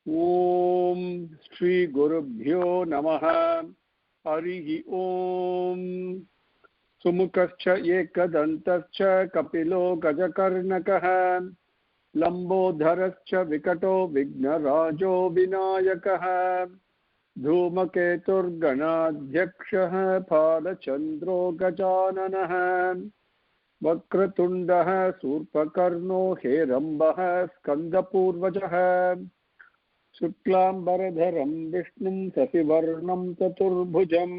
ओम श्री गुरुभ्यो नमः। हरिः ओम। सुमुखश्च एकदन्तश्च कपिलो गजकर्णकः लंबोदरश्च विकटो विघ्नराजो विनायकः धूमकेतुर्गणाध्यक्षः फालचन्द्रो गजाननः वक्रतुण्डः शूर्पकर्णो हेरम्बः स्कन्दपूर्वजः शुक्लाम्बरधरं विष्णुं शशिवर्णं चतुर्भुजं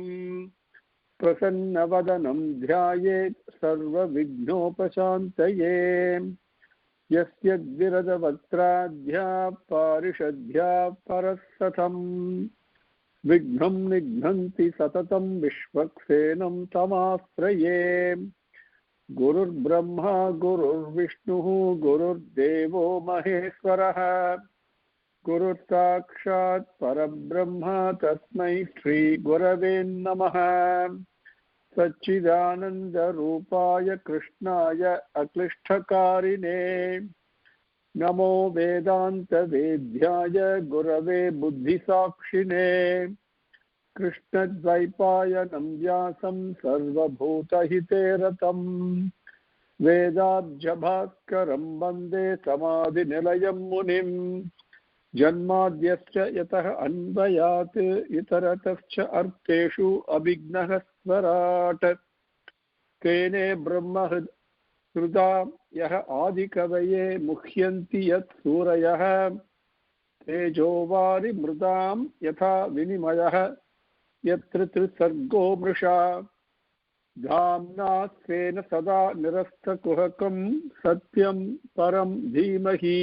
प्रसन्नवदनं ध्यायेत् सर्वविघ्नोपशान्तये यस्य द्विरदवक्त्राद्या पारिषद्या परस्सतं विघ्नं निघ्नन्ति सततं विश्वक्सेनं तमाश्रये गुरुर्ब्रह्मा गुरुर्विष्णुः गुरुर्देवो महेश्वरः गुरुर्साक्षात् परब्रह्म तस्मै श्री गुरवे नमः। सच्चिदानन्दरूपाय कृष्णाय अक्लिष्टकारिणे नमो वेदान्तवेद्याय गुरवे बुद्धिसाक्षिणे कृष्णद्वैपायनं व्यासं सर्वभूतहिते रतं वेदाब्जभास्करं वन्दे समाधिनिलयं मुनिं जन्माद्यश्च यतः अन्वयात् इतरतश्च अर्थेषु अभिघ्नः स्वराट् तेने ब्रह्महृदा यः आदिकवये मुह्यन्ति यत् सूरयः तेजोवारिमृदां यथा विनिमयः यत्र त्रिसर्गो मृषा धाम्ना स्वेन सदा निरस्तकुहकं सत्यं परं धीमहि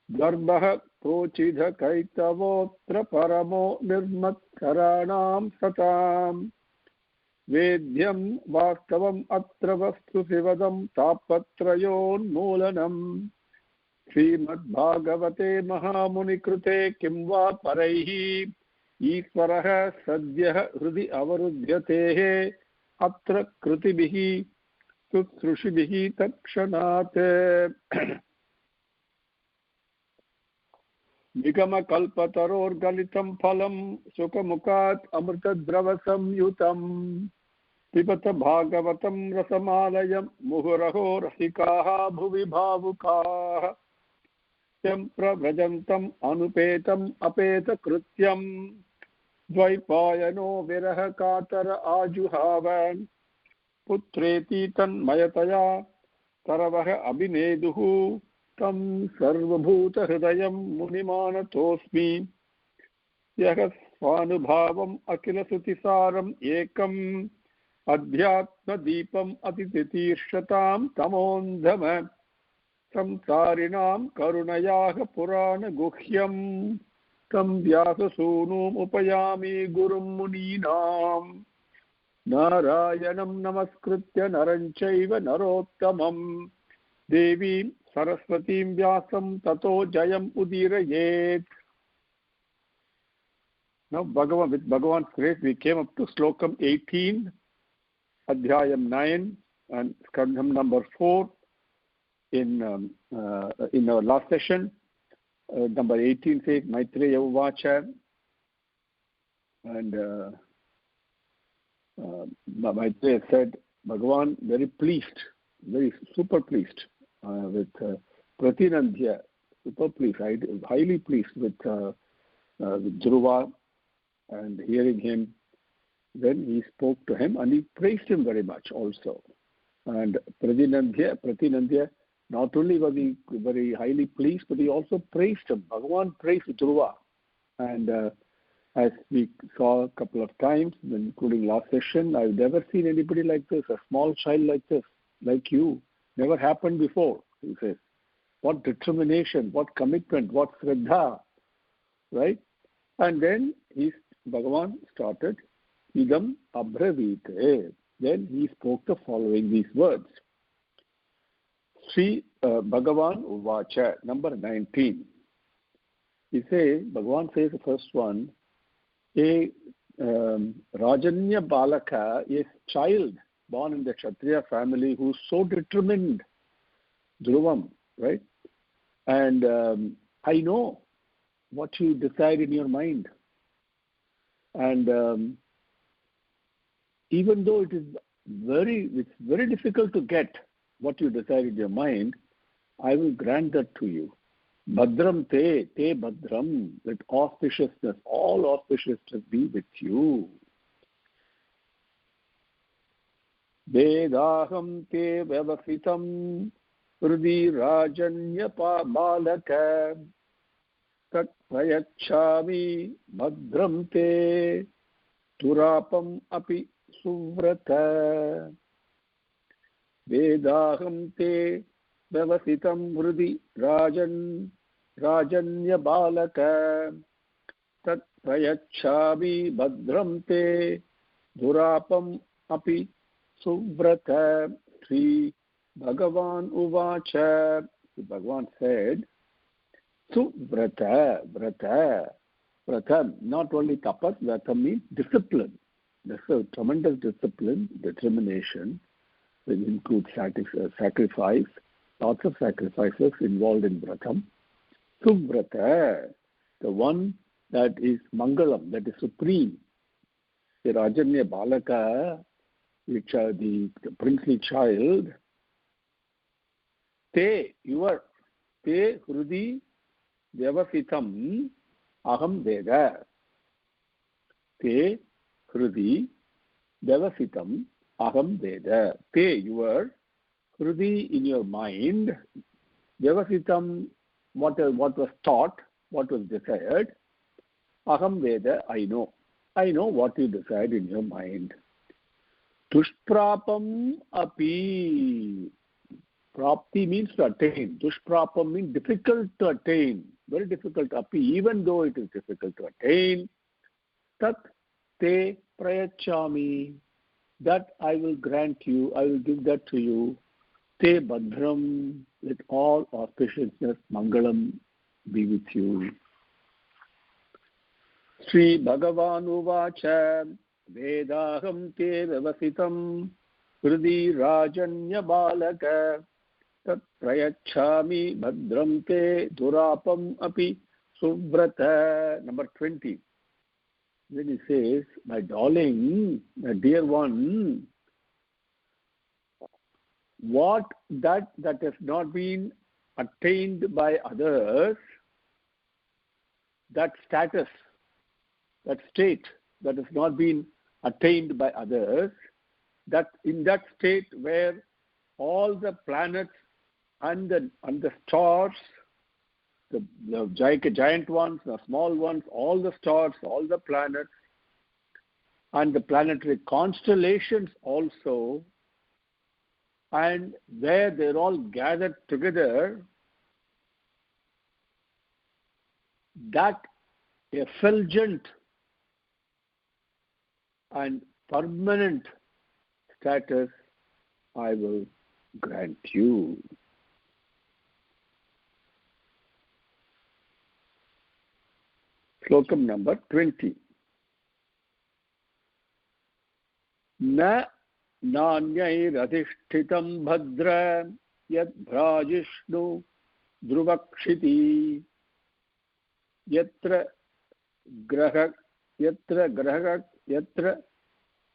गर्भः प्रोचिधकैतवोऽत्र परमो निर्मत्सराणां सतां वेद्यं वास्तवम् अत्र वस्तुशिवदं तापत्रयोन्मूलनम् श्रीमद्भागवते महामुनिकृते किं वा परैः ईश्वरः सद्यः हृदि अवरुध्यतेः अत्र कृतिभिः शुश्रूषिभिः तत्क्षणात् निगमकल्पतरोर्गलितं फलं सुखमुखात् अमृतद्रवसंयुतं पिबत भागवतं रसमालयं मुहुरहो रसिकाः भुवि भावुकाः यं प्रव्रजन्तम् अनुपेतम् अपेतकृत्यं द्वैपायनो विरह कातर आजुहाव पुत्रेति तन्मयतया तरवः अभिनेदुः तं सर्वभूतहृदयं मुनिमानतोऽस्मि यः स्वानुभावम् अखिलश्रुतिसारम् एकम् अध्यात्मदीपम् अतितितीर्षतां तमोन्धम संसारिणां करुणयाः पुराणगुह्यं तं व्याससूनुमुपयामि गुरुं मुनीनां नारायणं नमस्कृत्य नरं चैव नरोत्तमं देवीं सरस्वतीं व्यासं ततो जयम् उदीरयेत्. Now with Bhagavan's grace we came up to slokam 18, adhyayam 9 and skandham number 4 in our last session. Number 18 says Maitreya Uvacha, and Maitreya said Bhagavan very pleased, very super pleased with Pratinandhya, super pleased, highly pleased with Dhruva, and hearing him. Then he spoke to him and he praised him very much also. And Pratinandhya not only was he very highly pleased, but he also praised him. Bhagavan praised Dhruva. And as we saw a couple of times, including last session, I've never seen anybody like this, a small child like this, like you. Never happened before, he says. What determination, what commitment, what shraddha, right? And then Bhagavan started, Idam Abravite. Then he spoke the following these words. Sri Bhagavan Uvacha, number 19. He says, Bhagavan says the first one, a Rajanya Balaka, a child born in the Kshatriya family who's so determined, Dhruvam, right? And I know what you decide in your mind. And even though it's very difficult to get what you decide in your mind, I will grant that to you. Bhadram te bhadram, let auspiciousness, all auspiciousness be with you. Vedaham te vyavasitam hrudi rajanya balaka tat prayachami bhadram te turapam api suvrata. Vedaham te vyavasitam hrudi rajanya balaka tat prayachami bhadram te durapam api suvrata. Sri Bhagavan uvacha. Bhagavan said, suvrata, vrata, not only tapas, vrata means discipline. That's a tremendous discipline, determination. It includes sacrifice, lots of sacrifices involved in vratam. Suvrata, the one that is mangalam, that is supreme. The Rajanya Balaka, which are the princely child, te, your, te hrudi vyavasitam aham veda. Te hrudi vyavasitam aham veda. Te, your, hrudi, in your mind, vyavasitam, what was taught, what was desired, aham veda, I know. I know what you decide in your mind. Dushprapam api. Prapti means to attain. Dushprapam means difficult to attain. Very difficult. Api, even though it is difficult to attain. Tat te prayachami. That I will grant you. I will give that to you. Te bhadram. With all auspiciousness, mangalam be with you. Sri Bhagavan uvacha. Vedaham te vyavasitam hrudi rajanya balaka tat prayachami bhadram te durapam api suvrata. Number 20. Then he says, my darling, my dear one, what that has not been attained by others, that status, that state that has not been attained by others, that in that state where all the planets and the stars, the giant ones, the small ones, all the stars, all the planets, and the planetary constellations also, and where they're all gathered together, that effulgent and permanent status I will grant you. Slokam number 20. Na nanyairadhishtitam bhadra yad bhrajishnu druvakshiti yatra grahak yatra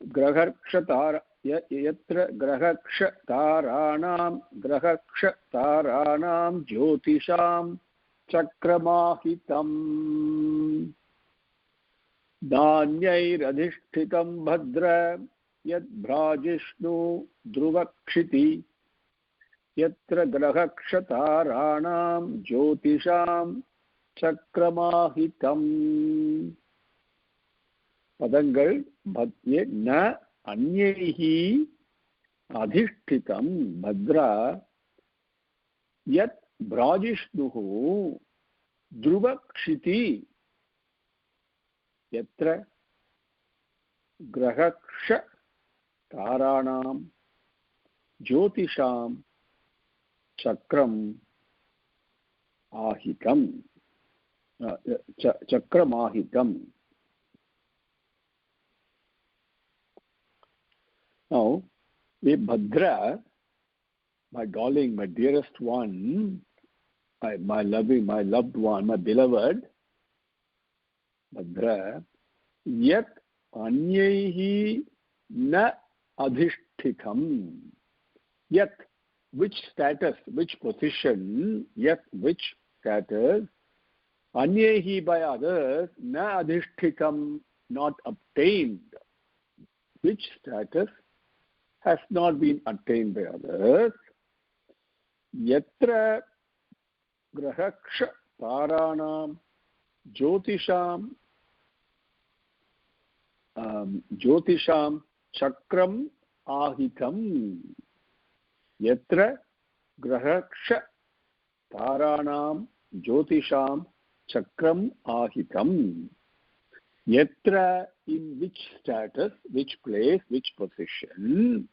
grahakshataranam jyotisham chakramahitam nanyairadhishtitam bhadra yad bhrajishnu druvakshiti yatra grahakshataranam jyotisham chakramahitam. Padangal bhadye na anyaihi adhishtitam bhadra yat brajishnuhu druvakshiti yatra grahaksha taranam jyotisham chakram ahitam. Chakramahitam. Now, the Bhadra, my darling, my dearest one, my loved one, my beloved, Bhadra, yat anyaihi na adhishthitham. Yet, which status, which position, yet which status, anyehi by others, na adhishthitham, not obtained. Which status has not been attained by others. Yatra grahaksha taranam jyotisham chakram ahitam. Yatra grahaksha taranam jyotisham chakram ahitam. Yatra, in which status, which place, which position,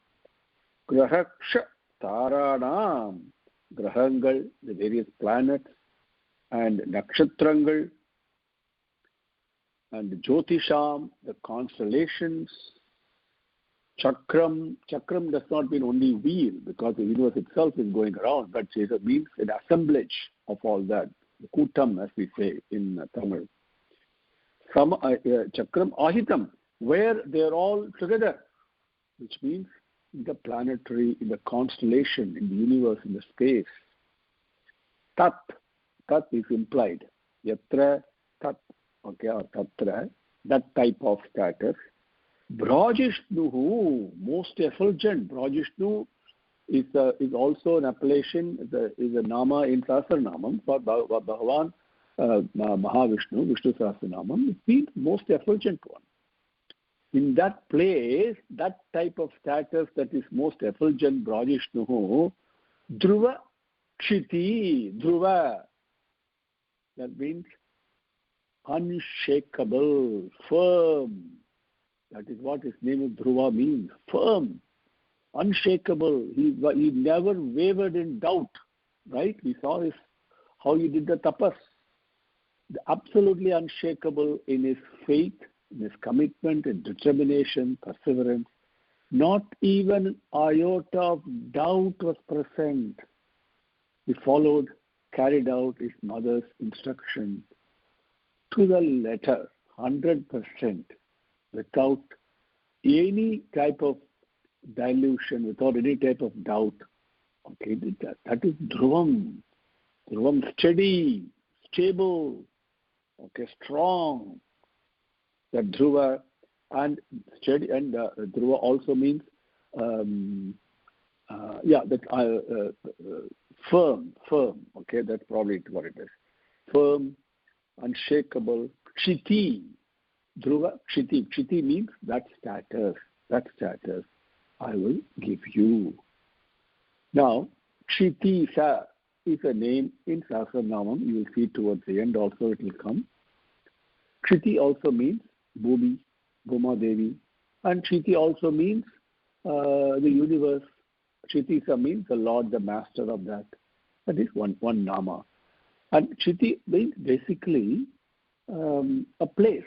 grahaksha taranam, grahangal, the various planets, and nakshatrangal, and jyotisham, the constellations, chakram does not mean only wheel, because the universe itself is going around, but it means an assemblage of all that, the kutam, as we say in Tamil. Chakram ahitam, where they are all together, which means in the planetary, in the constellation, in the universe, in the space. Tat is implied. Yatra tat, okay, or tatra, that type of status. Brajishnuhu, most effulgent. Brajishnu is also an appellation, is a nama in Sahasranamam for Bhagavan Mahavishnu, Vishnu Sahasranamam. It means most effulgent one. In that place, that type of status that is most effulgent, Brajishnuhu, Dhruva Kshiti, Dhruva. That means unshakable, firm. That is what his name of Dhruva means. Firm, unshakable. He never wavered in doubt. Right? We saw how he did the tapas. Absolutely unshakable in his faith, in his commitment, and determination, perseverance. Not even an iota of doubt was present. He carried out his mother's instruction to the letter, 100%, without any type of dilution, without any type of doubt. Okay, that is Dhruvam. Dhruvam, steady, stable, okay, strong. That Dhruva and steady, and Dhruva also means firm. Okay, that's probably what it is. Firm, unshakable, Kshiti. Dhruva, Kshiti. Kshiti means that status. That status I will give you. Now, Kshiti is a name in Sahasranamam. You will see towards the end also it will come. Kshiti also means Bhumi, Bhuma Devi. And Kshiti also means the universe. Kshitisa means the Lord, the Master of that. That is one nama. And Kshiti means basically a place.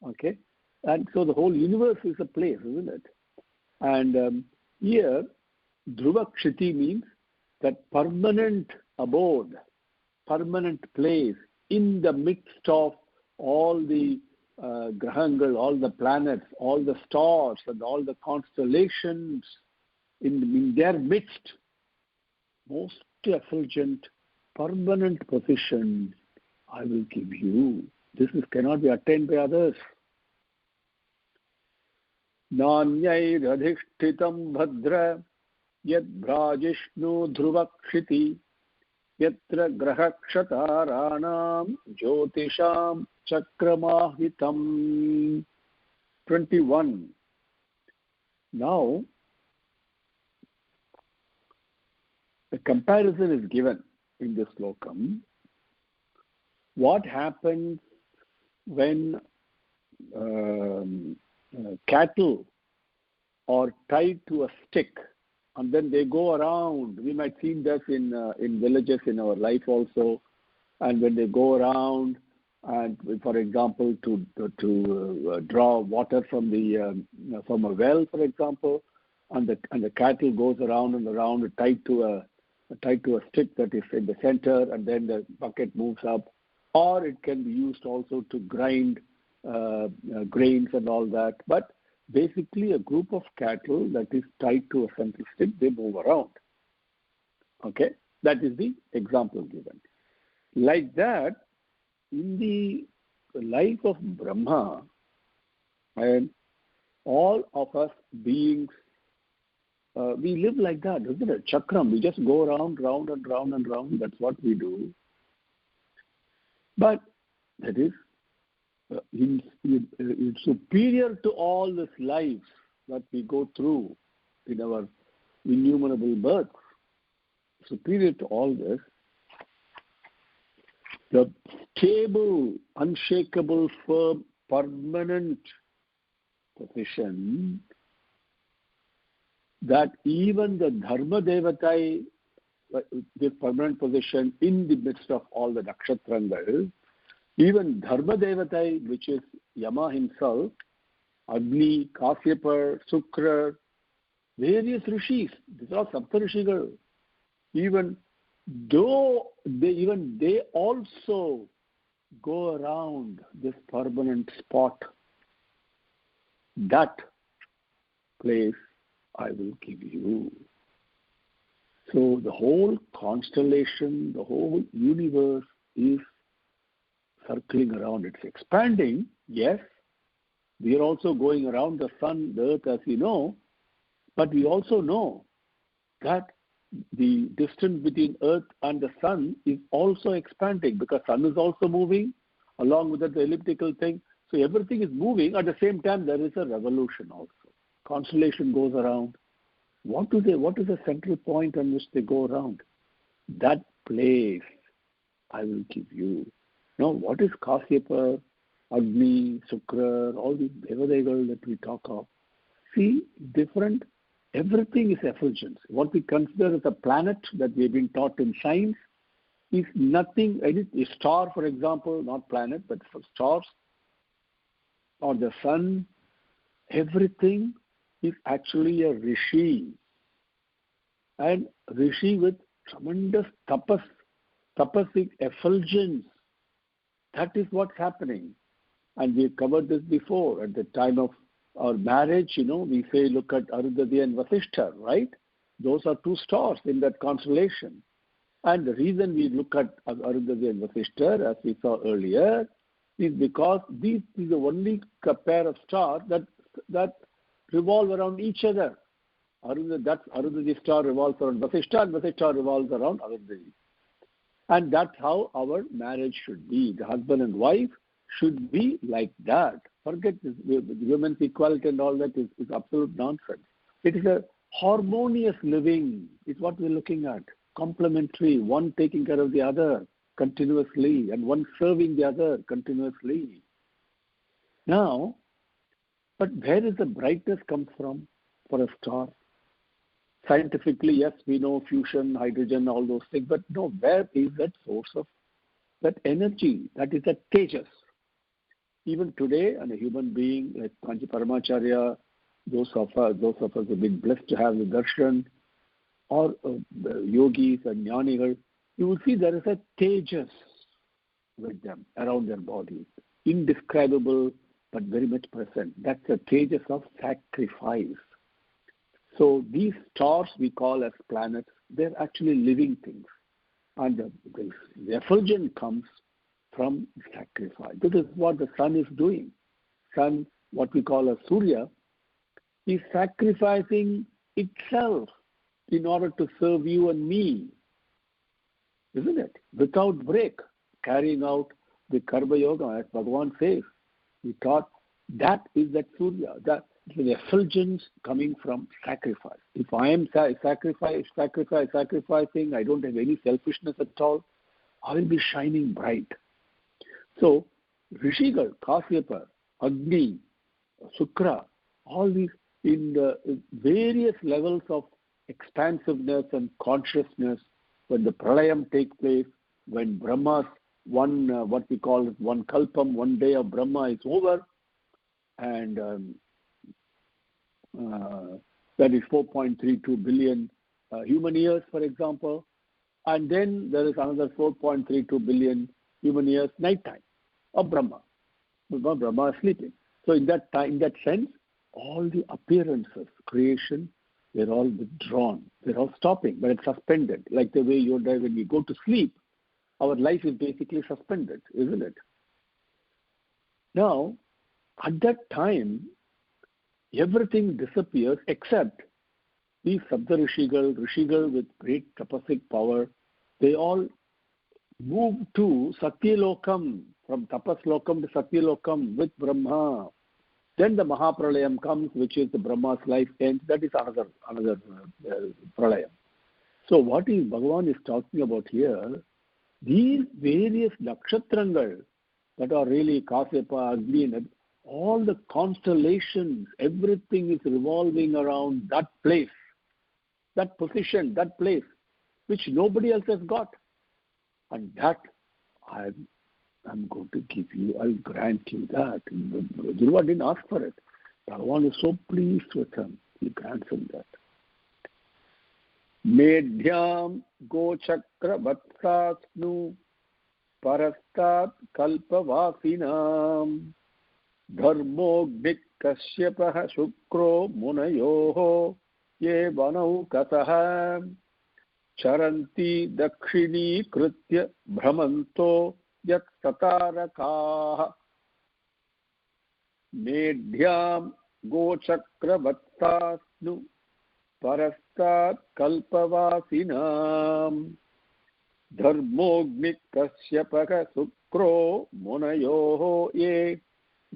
Okay? And so the whole universe is a place, isn't it? And here, Dhruva Kshiti means that permanent abode, permanent place in the midst of all the grahangal, all the planets, all the stars, and all the constellations in their midst. Most effulgent, permanent position I will give you. This cannot be attained by others. Nanyairadhishtitam bhadra yad brajishnu dhruvakshiti yatra grahakshatāranam jyotisham chakramahitam. 21. Now, a comparison is given in this slokam. What happens when cattle are tied to a stick and then they go around? We might see this in villages in our life also. And when they go around, and for example, to draw water from a well, for example, and the cattle goes around and around tied to a tied to a stick that is in the center, and then the bucket moves up. Or it can be used also to grind grains and all that. But basically a group of cattle that is tied to a central stick, they move around. Okay? That is the example given. Like that, in the life of Brahma, and all of us beings, we live like that, isn't it? Chakram, we just go around, round and round and round. That's what we do. But that is superior to all these lives that we go through in our innumerable births. Superior to all this, the stable, unshakable, firm, permanent position that even the Dharma Devatai, this permanent position in the midst of all the nakshatrangal, even Dharma Devatai, which is Yama himself, Agni, Kasyapa, Sukra, various rishis, these are Sapta Rishigal, even though they also go around this permanent spot, that place I will give you. So the whole constellation, the whole universe is circling around. It's expanding, yes. We are also going around the sun, the earth, as we know, but we also know that the distance between earth and the sun is also expanding, because sun is also moving along with the elliptical thing. So everything is moving. At the same time, there is a revolution also. Constellation goes around. What is the central point on which they go around? That place I will give you. Now, what is Kasyapa, Agni, Sukra, all these Devadegas that we talk of? See, different, everything is effulgence. What we consider as a planet that we have been taught in science is nothing. A star, for example, not planet, but for stars, or the sun, everything is actually a rishi. And rishi with tremendous tapasic effulgence. That is what's happening. And we've covered this before. At the time of our marriage, we say, look at Arundhati and Vasishtha, right? Those are two stars in that constellation. And the reason we look at Arundhati and Vasishtha, as we saw earlier, is because this is the only pair of stars that revolve around each other. Arundhati star revolves around Vasishtha, and Vasishtha revolves around Arundhati. And that's how our marriage should be. The husband and wife should be like that. Forget this, women's equality and all that is absolute nonsense. It is a harmonious living, is what we're looking at. Complementary, one taking care of the other continuously, and one serving the other continuously. Now, but where does the brightness come from for a star? Scientifically, yes, we know fusion, hydrogen, all those things, but no, where is that source of that energy? That is that tejas. Even today, and a human being like Kanchi Paramacharya, those of us have been blessed to have the darshan, or the yogis and jnanigal, you will see there is a tejas with them around their body, indescribable but very much present. That's a tejas of sacrifice. So these stars we call as planets, they're actually living things. And the effulgence comes from sacrifice. This is what the sun is doing. Sun, what we call a Surya, is sacrificing itself in order to serve you and me. Isn't it? Without break, carrying out the Karma Yoga, as Bhagavan says. We thought that is that Surya, that the effulgence coming from sacrifice. If I am sacrificing, I don't have any selfishness at all, I will be shining bright. So, Rishigal, Kasyapa, Agni, Sukra, all these in the various levels of expansiveness and consciousness, when the pralayam takes place, when Brahma's what we call one kalpam, 1 day of Brahma is over, and that is 4.32 billion human years, for example. and then there is another 4.32 billion human years night time of Brahma. Brahma is sleeping. So in that time, in that sense, all the appearances, creation, they're all withdrawn. They're all stopping, but it's suspended. Like the way you and I, when we go to sleep, our life is basically suspended, isn't it? Now, at that time, everything disappears except these Rishigal with great tapasic power. They all move to Satyalokam, from Tapaslokam to Satyalokam with Brahma. Then the Mahapralayam comes, which is the Brahma's life ends. That is another Pralayam. So what is Bhagavan is talking about here, these various nakshatrangal that are really Kashyapa, Agni, and all the constellations, everything is revolving around that place, that position, that place, which nobody else has got. And that I'm going to give you, I'll grant you that. Dhruva didn't ask for it. Bhagavan is so pleased with him. He grants him that. Medhyam gochakra vatsasnu parastat kalpavasinam dharmognik kashyapah shukro munayoho ye vanau katah charanti dakshini kritya brahmanto yat satarakaah. Medhyam gochakra vatsasnu parastat kalpavasinam dharmognik kashyapaka sukro munayoho ye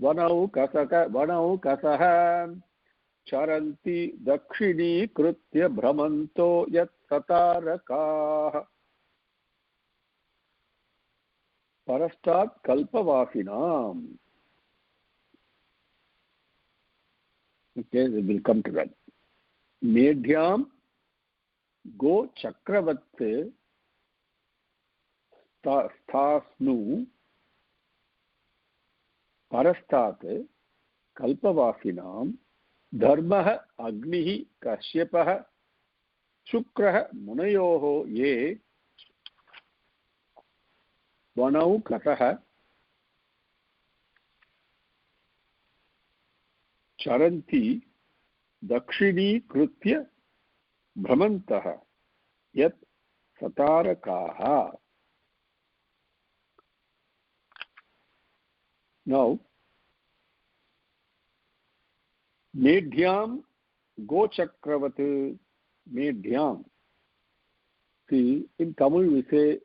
vanau kasah charanti dakshini kritya brahmanto yat satarakaah. Parastat kalpavasinam. Okay, we will come to that. Medhyam go chakravatte sthasnu parastat kalpavasinam dharmah agnihi kashyapah shukrah munayoho ye vanau katah charanti dakshini kritya brahmantah yat satarakaah. Now, Medhyam go chakravat, Medhyam. See, in Tamil we say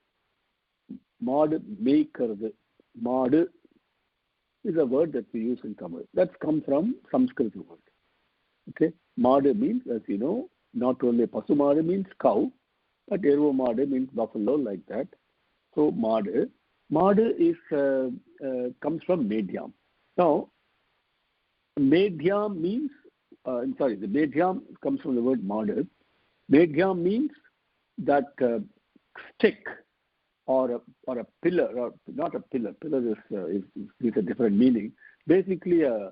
Mad Meikarad. Mad is a word that we use in Tamil. That's come from Sanskrit word. Okay, Mad means, as you know, not only Pasu Mad means cow, but Ervo Mad means buffalo, like that. So Mad is comes from Medhyam. Now, Medhyam means, the Medhyam comes from the word Mad. Medhyam means that stick or a pillar, or not a pillar. Pillar is a different meaning. Basically, a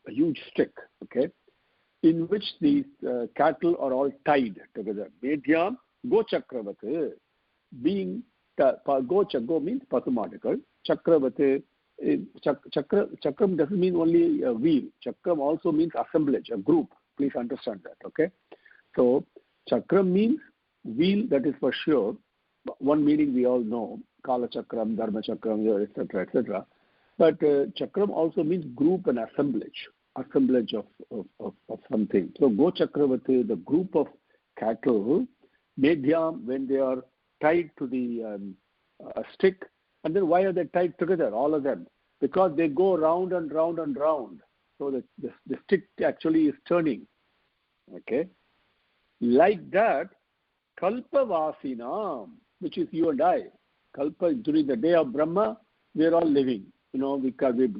huge stick, okay, in which these cattle are all tied together. Medhyam go chakravat, being go means Pasumadikal. Chakravat, chakram doesn't mean only a wheel. Chakram also means assemblage, a group. Please understand that, okay? So chakram means wheel, that is for sure. One meaning we all know, Kala Chakram, Dharma Chakram, etc., etc. But chakram also means group and assemblage of something. So Go Chakravati, the group of cattle, Medhyam, when they are tied to the stick. And then why are they tied together, all of them? Because they go round and round and round. So the stick actually is turning. Okay? Like that, Kalpavasinam, which is you and I. Kalpa, during the day of Brahma, we are all living. You know, we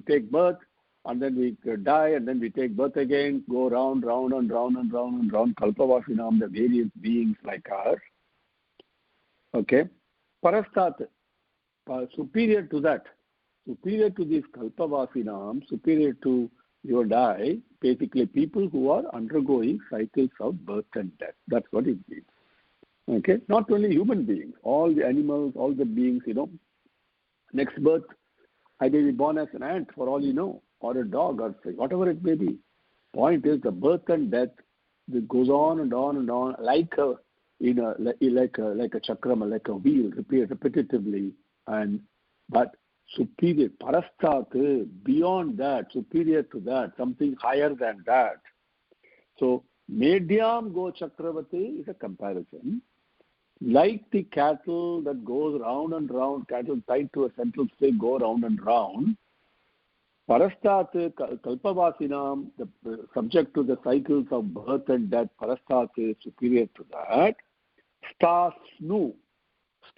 take birth, and then we die, and then we take birth again, go round, round, and round, and round, and round. Kalpavasinam, the various beings like us. Okay? Parastat, superior to that, superior to these Kalpavasinam, superior to you and I, basically people who are undergoing cycles of birth and death. That's what it means. Okay, not only human beings, all the animals, all the beings, next birth, I may be born as an ant for all you know, or a dog, or whatever it may be. Point is, the birth and death, it goes on and on and on, like a chakrama, like a wheel, repetitively, but superior, parastat, beyond that, superior to that, something higher than that. So, Medyam Go Chakravati is a comparison. Like the cattle that goes round and round, cattle tied to a central stake go round and round, Parastat Kalpavasinam, the subject to the cycles of birth and death, Parastat is superior to that. Stasnu.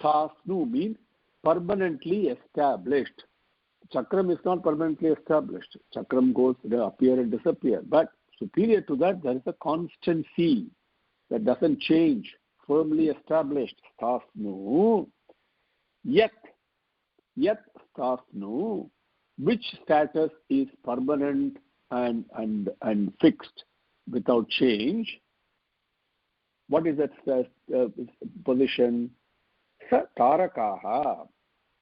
Stasnu means permanently established. Chakram is not permanently established. Chakram goes, they appear and disappear. But superior to that, there is a constancy that doesn't change, firmly established. Stasnu. Yet Stasnu. Which status is permanent and fixed without change? What is that position? Sa Tarakaha.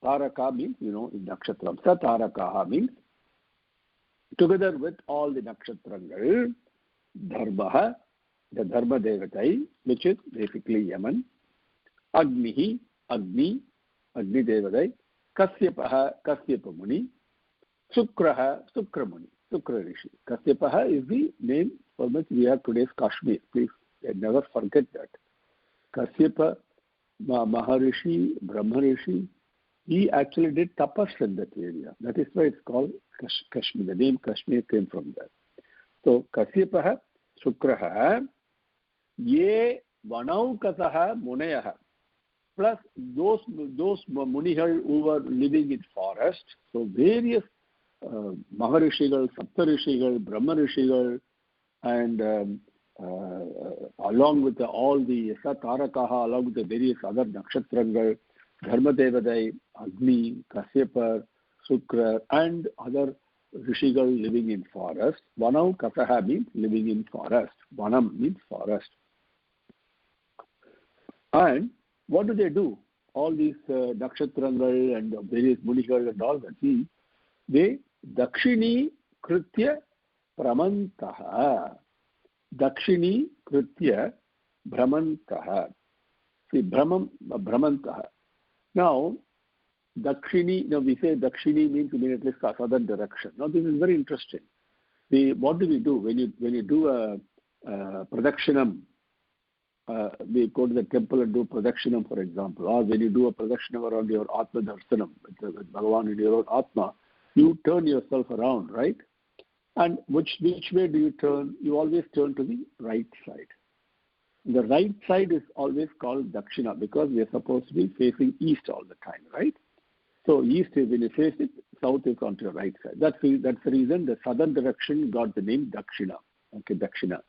Taraka means, in Nakshatram. Sa Tarakaha means together with all the Nakshatrangal, Dharmaha, the Dharma Devatai, which is basically Yaman, Agnihi, Agni Devatai, Kasyapaha, Kasyapa Muni, Sukraha, Sukramuni, Sukra Rishi. Kasyapaha is the name for which we have today's Kashmir. Please never forget that. Kasyapa, Maharishi, Brahma Rishi, he actually did tapas in that area. That is why it's called Kashmir. The name Kashmir came from that. So, Kasyapaha, Sukraha, Ye Vanaukasaha Munayaha. Plus those Munihal who were living in forest. So, various Maharishigal, Saptarishigal, Brahma Rishigal, and along with all the Satarakaha, along with the various other Nakshatrangal, Dharmadevadai, Agni, Kasyapa, Sukra, and other Rishigal living in forest. Vanau Kasaha means living in forest. Vanam means forest. And what do? All these Nakshatrangal and various Munigal and all that, they Dakshini Kritya Pramantaha. Dakshini Kritya Brahmantaha. See, Brahmantaha. Now, Dakshini, we say Dakshini means immediately southern direction. Now, this is very interesting. What do we do? When you do a Pradakshinam, we go to the temple and do Pradakshinam, for example, or when you do a Pradakshinam around your Atma Darsanam, with Bhagavan in your own Atma, you turn yourself around, right? And which way do you turn? You always turn to the right side. The right side is always called Dakshina because we are supposed to be facing east all the time, right? So east is when you face it, south is onto your right side. That's the reason the southern direction got the name Dakshina. Okay, Dakshina.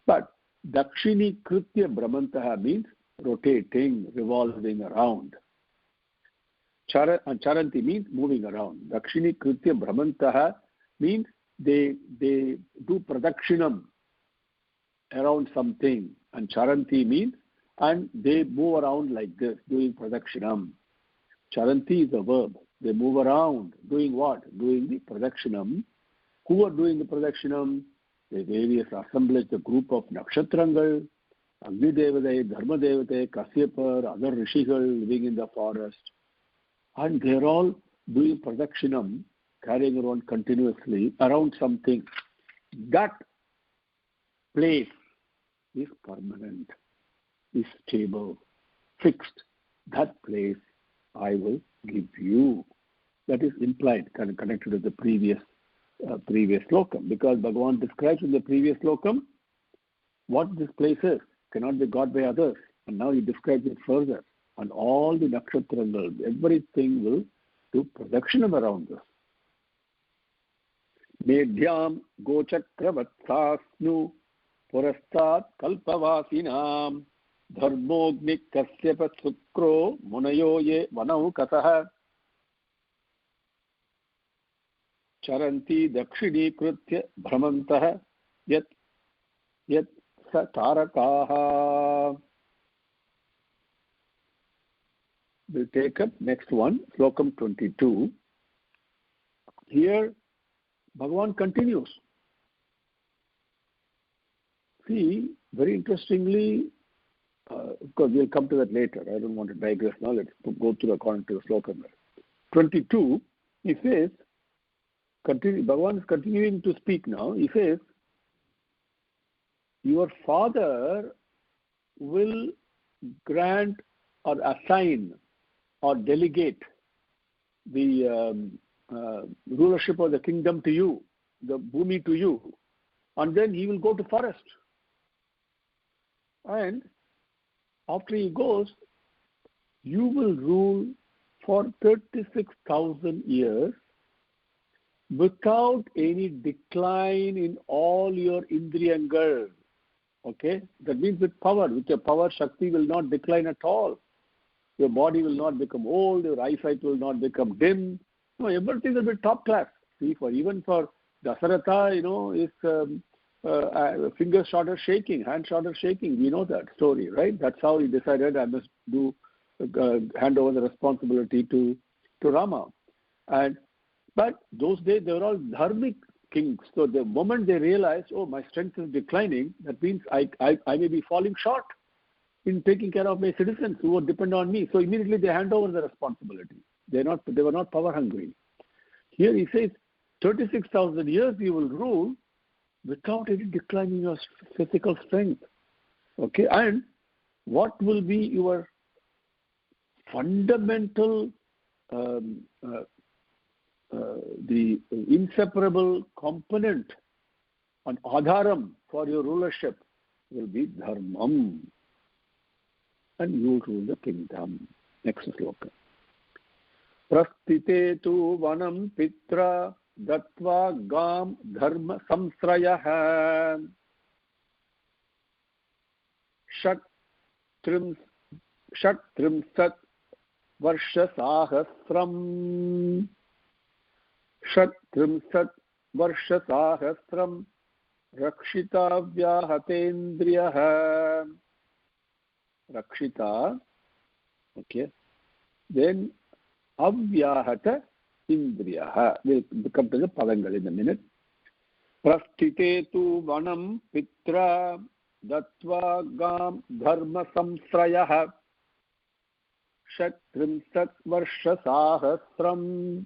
But Dakshini Kritya Brahmantaha means rotating, revolving around. Charanti means moving around. Dakshini Kritya Brahmantaha means they do Pradakshinam around something. And Charanti means, and they move around like this, doing Pradakshinam. Charanti is a verb. They move around. Doing what? Doing the Pradakshinam. Who are doing the Pradakshinam? The various assemblage, the group of Nakshatrangal, Agni Devadai, Dharma Devadai, Kasyapar, other Rishigal living in the forest. And they're all doing Pradakshinam, carrying around continuously around something. That place is permanent, is stable, fixed. That place I will give you. That is implied, kind of connected to the previous lokam, because Bhagavan describes in the previous lokam what this place is, cannot be got by others. And now he describes it further. And all the nakshatrangal, everything will do Pradakshinam around this. Medhyam gochakravatthasnu purastat kalpavasinam dharmogni kasyapat sukro munayo ye vanau kasaha charanti dakshini krutya bhramantah yat sa tarakaha. we'll take up next one, Slokam 22. Here, Bhagavan continues. See, very interestingly, of course, we'll come to that later. I don't want to digress now. Let's go through according to the Slokam. 22, he says, Bhagavan is continuing to speak now. He says, your father will grant or assign or delegate the rulership of the kingdom to you, the bhumi to you, and then he will go to forest. And after he goes, you will rule for 36,000 years without any decline in all your indriyangal. Okay? That means with power. With your power, Shakti will not decline at all. Your body will not become old. Your eyesight will not become dim. No, everything will be top class. See, even for Dasaratha, his fingers started shaking, hands started shaking. We know that story, right? That's how he decided I must hand over the responsibility to Rama. But those days they were all dharmic kings. So the moment they realized, oh, my strength is declining, that means I may be falling short in taking care of my citizens who would depend on me. So immediately they hand over the responsibility. They were not power hungry. Here he says, 36,000 years you will rule without any decline in your physical strength. Okay, and what will be your fundamental, the inseparable component and adharam for your rulership will be dharmam, and you will rule the kingdom. Next sloka. Prasthite tu vanam pitra Datva gam dharma samsrayah Shat-trimsat varshasahasram Rakshita vyahatendriyah. Rakshita, okay, then avyahata indriyaha. We'll come to the padangal in a minute. Prasthite tu vanam pitra datva gam dharma samsrayah Shat-trimsat varshasahasram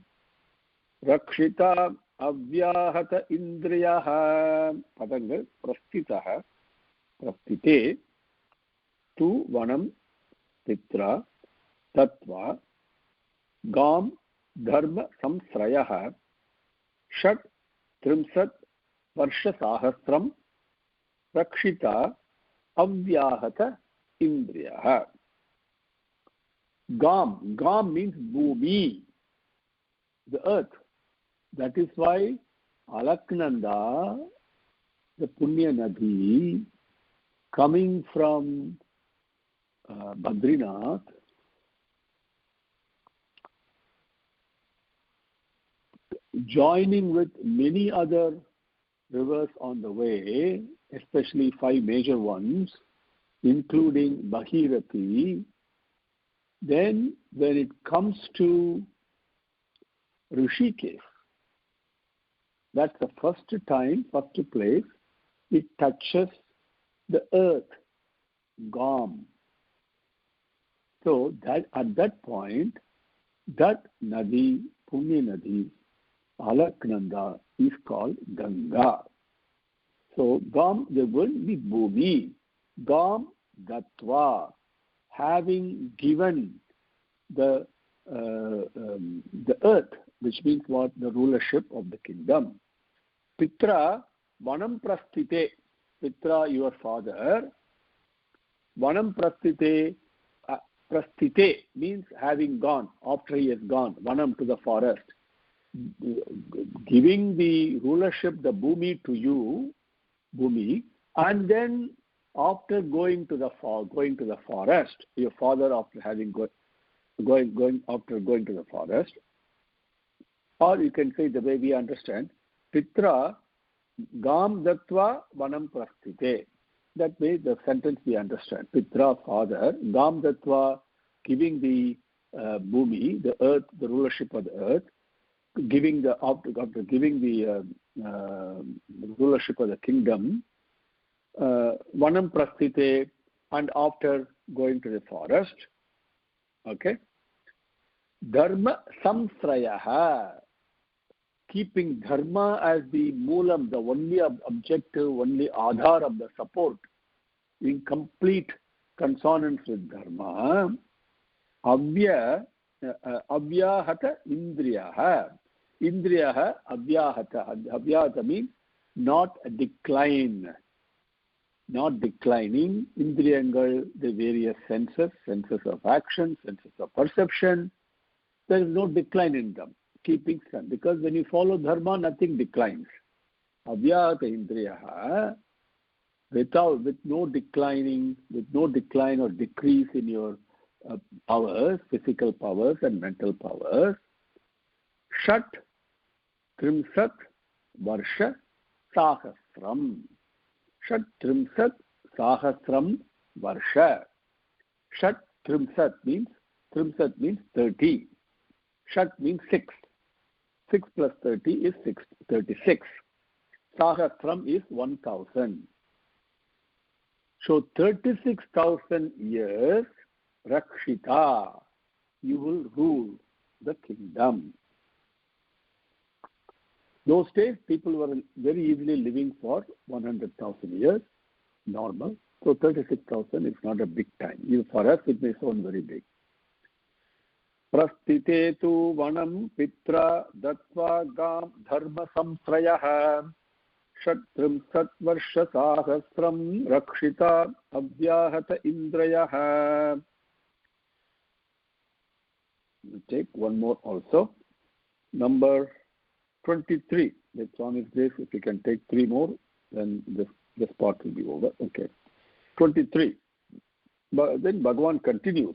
Rakshita avyahata indriyaha. Padangal. Prasthitaha. Prasthite tu vanam pitra tatva gam dharma samsrayah Shat-trimsat varshasahasram Rakshita avyahata indriyaha. Gam. Gam means bhumi, the earth. That is why Alaknanda, the Punya Nadi, coming from Badrinath, joining with many other rivers on the way, especially 5 major ones, including Bhagirathi, then when it comes to Rishikesh, that's the first place it touches the earth, Gam. So that at that point, that Nadi, Punya Nadi, Alaknanda, is called Ganga. So Gam, there will be Bhumi, Gam Datva, having given the earth, which means what? The rulership of the kingdom. Pitra, vanam prasthite. Pitra, your father. Vanam prasthite. Prasthite means having gone, after he has gone. Vanam, to the forest. Giving the rulership, the bhumi, to you, bhumi, and then after going to the forest, your father, after having going to the forest, or you can say the way we understand, Pitra gam datva vanam prasthite. That way the sentence we understand. Pitra, father, gam datva, giving the Bhumi, the earth, the rulership of the earth, giving the rulership of the kingdom, Vanam Prasthite, and after going to the forest, okay, Dharma Samsrayaha, keeping dharma as the moolam, the only objective, only adhar of the support, in complete consonance with dharma, avyahata indriyaha. Indriyaha avyahata. Avyahata means not a decline, not declining. Indriyangal, the various senses, senses of action, senses of perception, there is no decline in them. Keeping sun, because when you follow dharma, nothing declines. Avyahata indriyaha, with no decline or decrease in your powers, physical powers and mental powers. Shat Trimsat Varsha Sahasram. Shat Trimsat Sahasram Varsha. Shat Trimsat means 30. Shat means 6. 6 plus 30 is 36. Sahasram is 1000. So 36,000 years, Rakshita, you will rule the kingdom. Those days, people were very easily living for 100,000 years, normal. So 36,000 is not a big time. Even for us, it may sound very big. Prasthite tu vanam pitra datva gam dharma samsrayaha shatrim satvarsha sahasram rakshita avyahata indrayaha. We'll take one more also. Number 23. With Swami's grace, if we can take 3 more, then this part will be over. Okay. 23. But then Bhagavan continues.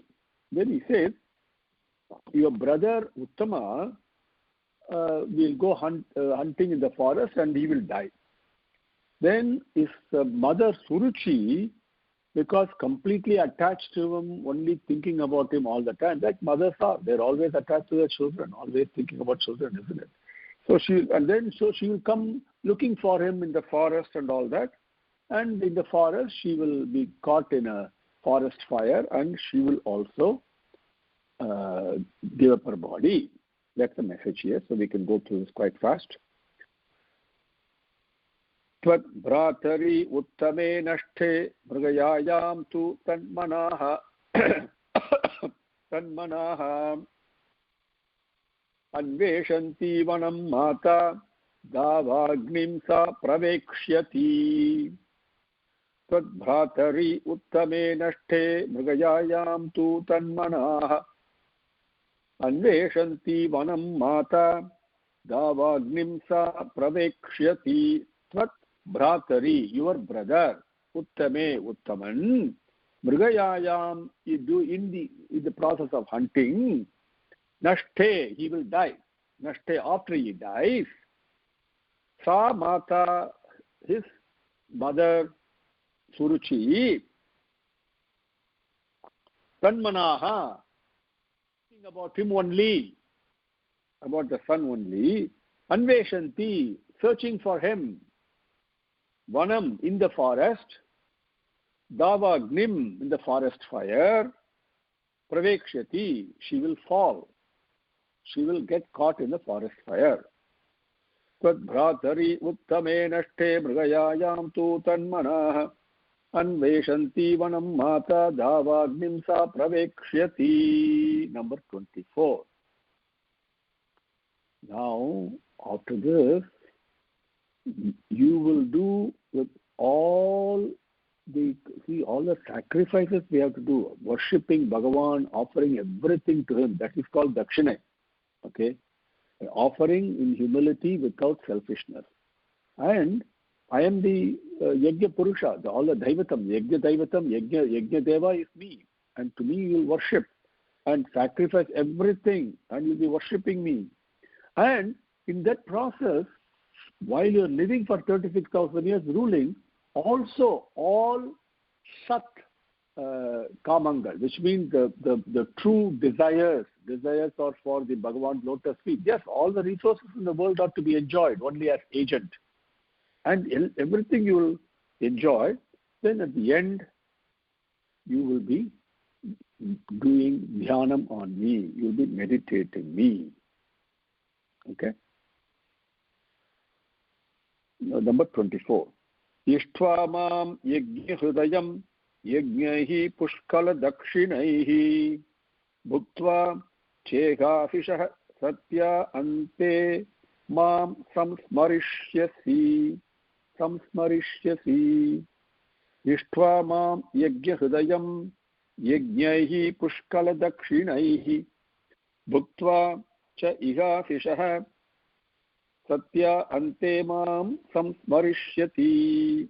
Then he says, your brother Uttama will go hunting in the forest and he will die. Then his mother Suruchi, because completely attached to him, only thinking about him all the time, like mothers are, they're always attached to their children, always thinking about children, isn't it? So she will come looking for him in the forest and all that, and in the forest she will be caught in a forest fire, and she will also give up her body. That's the message here, so we can go through this quite fast. Tvat bhratari uttame nashte mrgayayam tu tanmanaha anveshanti vanam mata davagnim sa pravekshati. Tvat bhratari uttame nashte mrgayayam tu tanmanaha anveshanti vanam mata davagnim sa pravekshati. Tvat bhratari, your brother, uttame, uttaman, mrigayayam, in the process of hunting, nashte, he will die. Nashte, after he dies, sa mata, his mother Suruchi, tanmanaha, thinking about him only, about the son only, anveshanti, searching for him, vanam, in the forest, davagnim, in the forest fire, pravekshati, she will fall. She will get caught in the forest fire. Tvad bhratari uttame nashte mrigayayam tu tanmanaha anveshanti vanam mata davagnim sa pravekshati. Number 24. Now, after this, you will do with all the sacrifices we have to do, worshipping Bhagavan, offering everything to him. That is called dakshina. Okay, offering in humility without selfishness. And I am the Yajna Purusha, all the Daivatam, Yajna Deva is me, and to me you will worship and sacrifice everything, and you will be worshipping me. And in that process, while you are living for 36,000 years ruling, also all Sat, kamangal, which means the true desires are for the Bhagavan lotus feet. Yes, all the resources in the world are to be enjoyed only as agent. And everything you will enjoy, then at the end, you will be doing dhyanam on me. You will be meditating me. Okay? Now, number 24. Ishtva mam yajna hrudayam yajnaihi pushkala dakshinaihi bhuktva chegafishah satya ante mam samsmarishyasi. Ishtva mam yajna hrudayam yajnaihi pushkala dakshinaihi bhuktva cha igafishah satya ante mam samsmarishyati.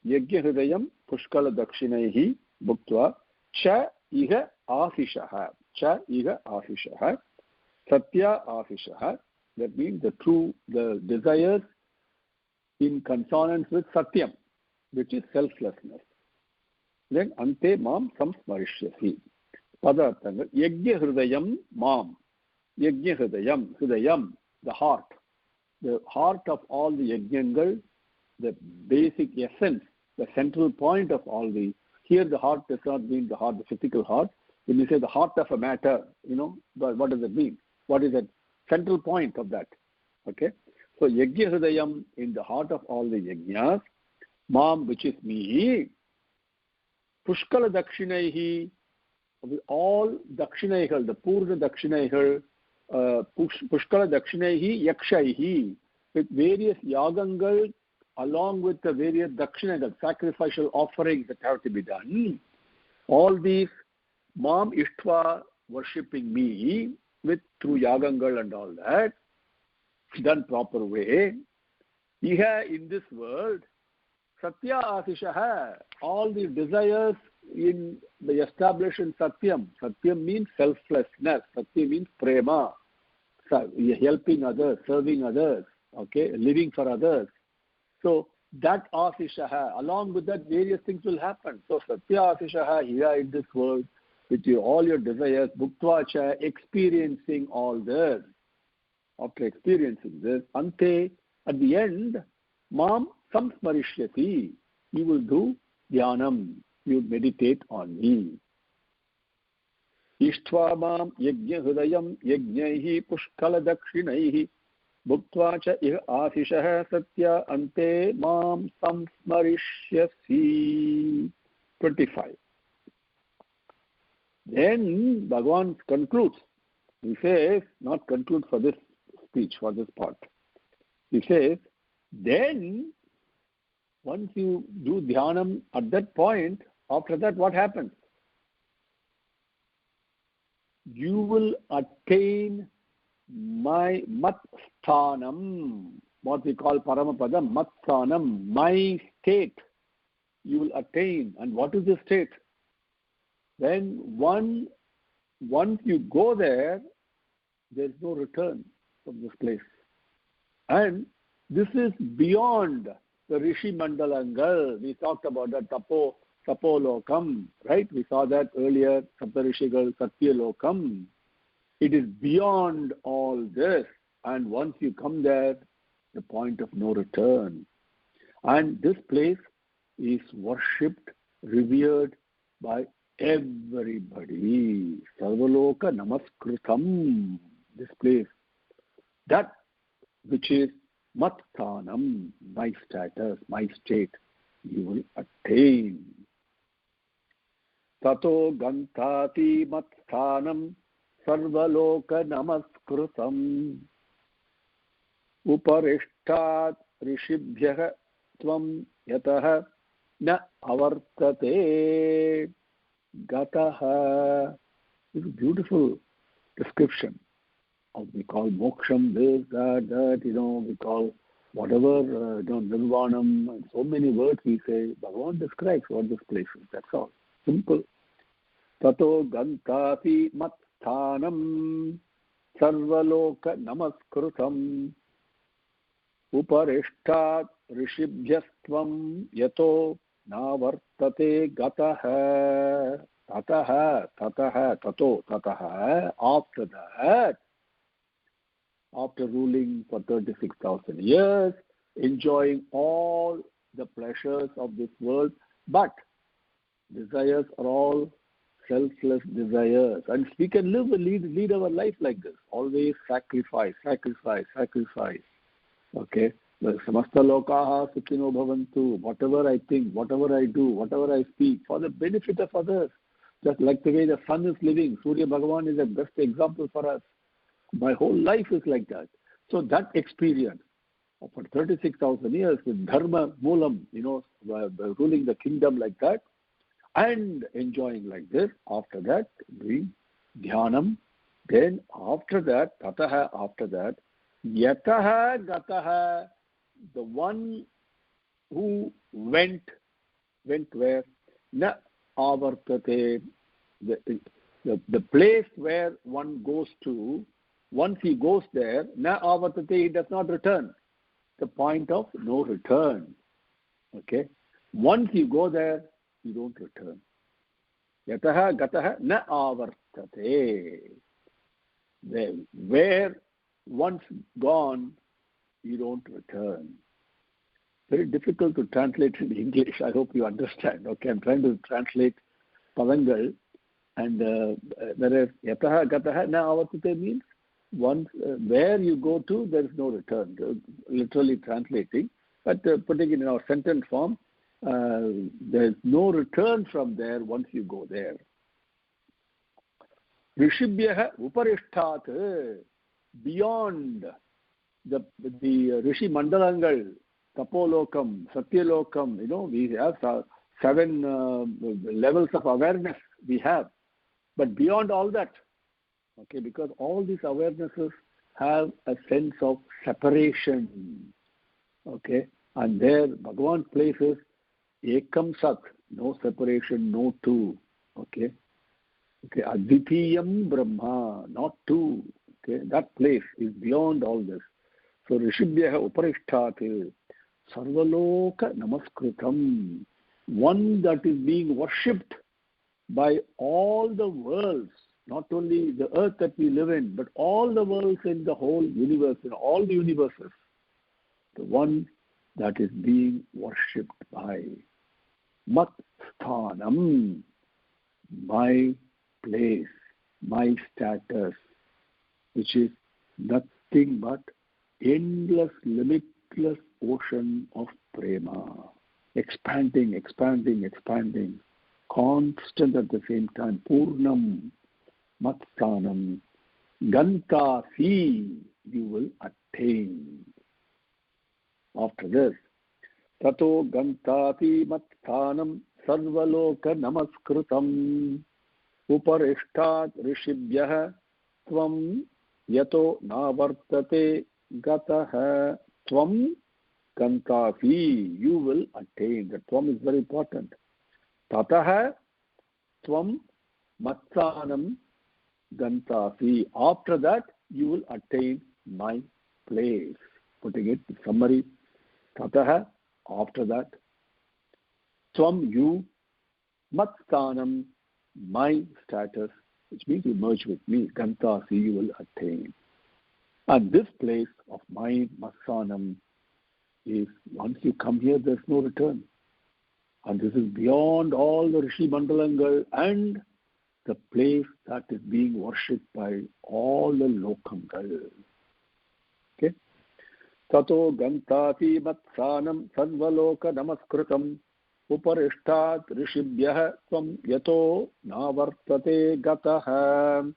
Yajna hridayam pushkala dakshinaihi bhuktva cha iha afishah. Cha iha afishah. Satya afishah. That means the desires in consonance with satyam, which is selflessness. Then ante mam samsmarishyasi. Padarthangal. Yajna hridayam mam. Yajna hridayam, the heart. The heart of all the yajnangal, the basic essence, the central point of all the. Here the heart does not mean the heart, the physical heart. When you say the heart of a matter, what does it mean? What is the central point of that? Okay? So yajna hridayam, in the heart of all the yajnas, mam, which is me, pushkala dakshinaihi, all dakshinaigal, the purna dakshinaigal, pushkala dakshinaihi yakshaihi, with various yagangal along with the various dakshinagal, sacrificial offerings that have to be done. All these mam ishtva, worshipping me with through yagangal and all that, done proper way. Iha, in this world, satya asishaha, all the desires in the established in satyam. Satyam means selflessness. Satyam means prema. Helping others, serving others, okay, living for others. So that asishaha, along with that, various things will happen. So satya asishaha here in this world, with all your desires, bhuktvacha, experiencing all this. After experiencing this, ante, at the end, mam samsmarishyati, you will do dhyanam, you meditate on me. Ishtva mam yajna hridayam yajnaihi pushkala dakshinaihi bhuktva cha iha asishah satya ante mam samsmarishyasi. 25. Then Bhagavan concludes. He says, not conclude for this speech, for this part. He says, then once you do dhyanam at that point, after that what happens? You will attain my mat-sthanam, what we call paramapadam, mat-sthanam, my state. You will attain. And what is the state? Then once you go there, there's no return from this place. And this is beyond the Rishi Mandalangal. We talked about that Tapolokam, right? We saw that earlier, Saptarishigal, Satyalokam. It is beyond all this. And once you come there, the point of no return. And this place is worshipped, revered by everybody. Sarvaloka Namaskritam. This place. That which is Mat-sthanam, my status, my state, you will attain. Tato gantati mat-sthanam sarvaloka namaskrutam uparishtat rishibhyah tvam yatah na avartate gataha. This is a beautiful description. We call moksham, this, that, we call whatever, nirvanam, and so many words we say. Bhagavan describes what this place is. That's all. Simple. Tato gantati mat-sthanam sarvaloka namaskrutam uparishtat rishibhyastvam yato navartate gataha. Tataha. After that, after ruling for 36,000 years, enjoying all the pleasures of this world, but desires are all selfless desires, and we can lead our life like this. Always sacrifice. Okay, the samasta lokaha sukhino bhavantu. Whatever I think, whatever I do, whatever I speak, for the benefit of others. Just like the way the sun is living, Surya Bhagavan is the best example for us. My whole life is like that. So that experience for 36,000 years with Dharma Moolam, ruling the kingdom like that, and enjoying like this. After that, doing dhyanam. Then after that, yataha gataha, the one who went where? Na avartate, the place where one goes to, once he goes there, na avartate, he does not return. The point of no return. Okay? Once you go there, you don't return. Yataha gataha na avartate. Where once gone, you don't return. Very difficult to translate in English. I hope you understand. Okay, I'm trying to translate Pavangal, and whereas yataha gataha na avartate means once where you go to, there is no return. Literally translating, but putting it in our sentence form, there is no return from there once you go there. Rishibhyah uparishtat, beyond the Rishi Mandalangal, Tapolokam, Satyalokam, we have 7 levels of awareness we have. But beyond all that, okay, because all these awarenesses have a sense of separation, okay, and there Bhagavan places Ekam Sat, no separation, no two, okay, Advitiyam Brahma, not two, okay, that place is beyond all this. So Rishibhyah Uparishtat, Sarvaloka Namaskritam, one that is being worshipped by all the worlds, not only the earth that we live in, but all the worlds in the whole universe, in all the universes. The one that is being worshipped by. Mat sthanam, my place, my status, which is nothing but endless, limitless ocean of prema. Expanding, constant at the same time. Purnam, matsthanam, gantasi, you will attain. After this, tato gantati matsthanam sarvaloka namaskritam uparishtat rishibhyah tvam yato navartate gataha tvam gantasi, you will attain. The tvam is very important. Tataha tvam matsthanam gantasi. After that, you will attain my place. Putting it in summary, tataha, after that, tvam, you, matsthanam, my status, which means you merge with me, gantasi, you will attain. And this place of my matsthanam is, once you come here, there's no return. And this is beyond all the Rishi Mandalangal and the place that is being worshipped by all the Lokangal. Okay? Tato gantati matsanam sarvaloka namaskritam uparishtat rishibhyah tvam yato navartate gataha.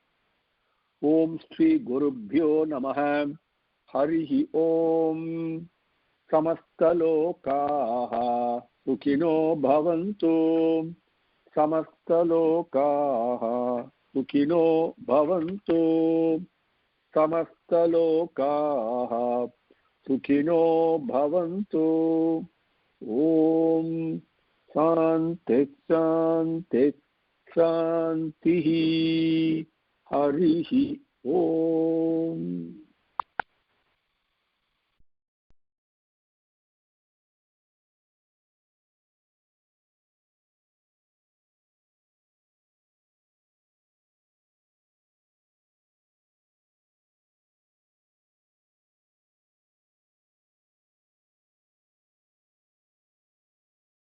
Om Shri Gurubhyo Namaha. Harihi Om. Samastalokaha Sukhino Bhavantu. Samastalokaha Sukhino Bhavantu. Samastalokaha Sukhino Bhavantu. Om Shanti Shanti Shantihi. Harihi Om.